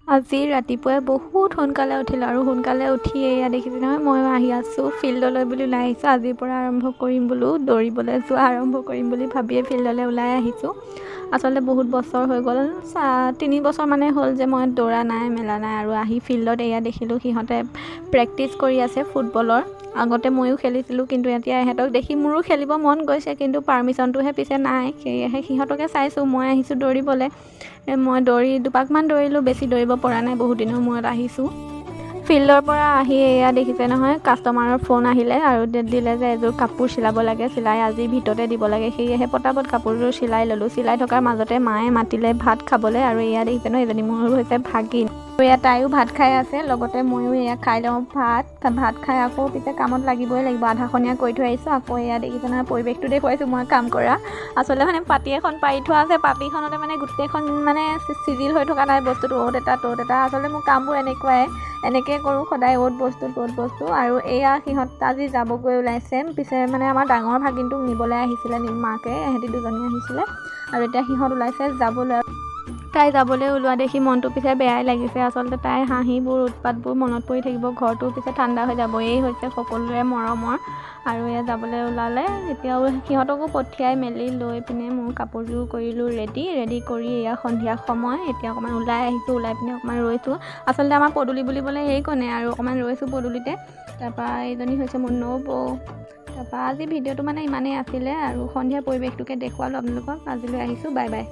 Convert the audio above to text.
আজি ৰাতিপুৱাই বহুত সোনকালে উঠিলোঁ আৰু সোনকালে উঠি এয়া দেখিছোঁ নহয় মই আহি আছোঁ ফিল্ডলৈ বুলি ওলাই আহিছোঁ। আজিৰ পৰা আৰম্ভ কৰিম বোলো দৌৰিবলৈ যোৱা আৰম্ভ কৰিম বুলি ভাবিয়ে ফিল্ডলৈ ওলাই আহিছোঁ। আচলতে বহুত বছৰ হৈ গ'ল 3 বছৰ মানে হ'ল যে মই দৌৰা নাই মেলা নাই আৰু আহি ফিল্ডত এয়া দেখিলোঁ সিহঁতে প্ৰেক্টিচ কৰি আছে ফুটবলৰ। আগতে ময়ো খেলিছিলোঁ কিন্তু এতিয়া ইহঁতক দেখি মোৰো খেলিব মন গৈছে কিন্তু পাৰ্মিশ্যনটোহে পিছে নাই, সেয়েহে সিহঁতকে চাইছোঁ। মই আহিছোঁ দৌৰিবলৈ। মই দুপাকমান দৌৰিলোঁ, বেছি দৌৰিব পৰা নাই, বহুত দিনৰ মূৰত আহিছোঁ। ফিল্ডৰ পৰা আহি এয়া দেখিছে নহয় কাষ্টমাৰৰ ফোন আহিলে আৰু দিলে যে এযোৰ কাপোৰ চিলাব লাগে, চিলাই আজিৰ ভিতৰতে দিব লাগে। সেয়েহে পটাপট কাপোৰযোৰ চিলাই ল'লোঁ। চিলাই থকাৰ মাজতে মায়ে মাতিলে ভাত খাবলৈ আৰু এয়া দেখিছে ন এজনী মোৰ হৈছে ভাগিন আৰু এয়া তাইও ভাত খাই আছে, লগতে ময়ো এয়া খাই লওঁ ভাত খাই আকৌ পিছে কামত লাগিবই লাগিব। আধাখনীয়া কৰি থৈ আহিছোঁ। আকৌ এয়া দেখিছে নহয় পৰিৱেশটো দেখুৱাইছোঁ মই কাম কৰা। আচলতে মানে পাতি এখন পাৰি থোৱা আছে, পাতিখনতে মানে গোটেইখন মানে চিজিল হৈ থকা নাই বস্তুটো অ'ত এটা ত'ত এটা। আচলতে মোৰ কামবোৰ এনেকৈ কৰোঁ সদায়, অ'ত বস্তু ত'ত বস্তু। আৰু এয়া সিহঁত আজি যাবগৈ ওলাইছে, পিছে মানে আমাৰ ডাঙৰ ভাগিনটোক নিবলৈ আহিছিলে মাকে, এহেঁতি দুজনী আহিছিলে আৰু এতিয়া সিহঁত ওলাইছে যাবলৈ। তাই যাবলৈ ওলোৱা দেখি মনটো পিছে বেয়াই লাগিছে। আচলতে তাইৰ হাঁহিবোৰ উৎপাতবোৰ মনত পৰি থাকিব, ঘৰটো পিছে ঠাণ্ডা হৈ যাব। এই হৈছে সকলোৰে মৰমৰ আৰু এয়া যাবলৈ ওলালে। এতিয়াও সিহঁতকো পঠিয়াই মেলি লৈ পিনে মোৰ কাপোৰযোৰ কৰিলোঁ ৰেডি কৰি এয়া সন্ধিয়া সময় এতিয়া অকণমান ওলাই আহিছোঁ। ওলাই পিনে অকণমান ৰৈছোঁ। আচলতে আমাৰ পদূলি বুলিবলৈ সেইকণে আৰু অকণমান ৰৈছোঁ পদূলিতে। তাৰপৰা এইজনী হৈছে মোৰ নবৌ। তাৰপৰা আজি ভিডিঅ'টো মানে ইমানেই আছিলে আৰু সন্ধিয়া পৰিৱেশটোকে দেখুৱালোঁ আপোনালোকক। আজিলৈ আহিছোঁ, বাই বাই।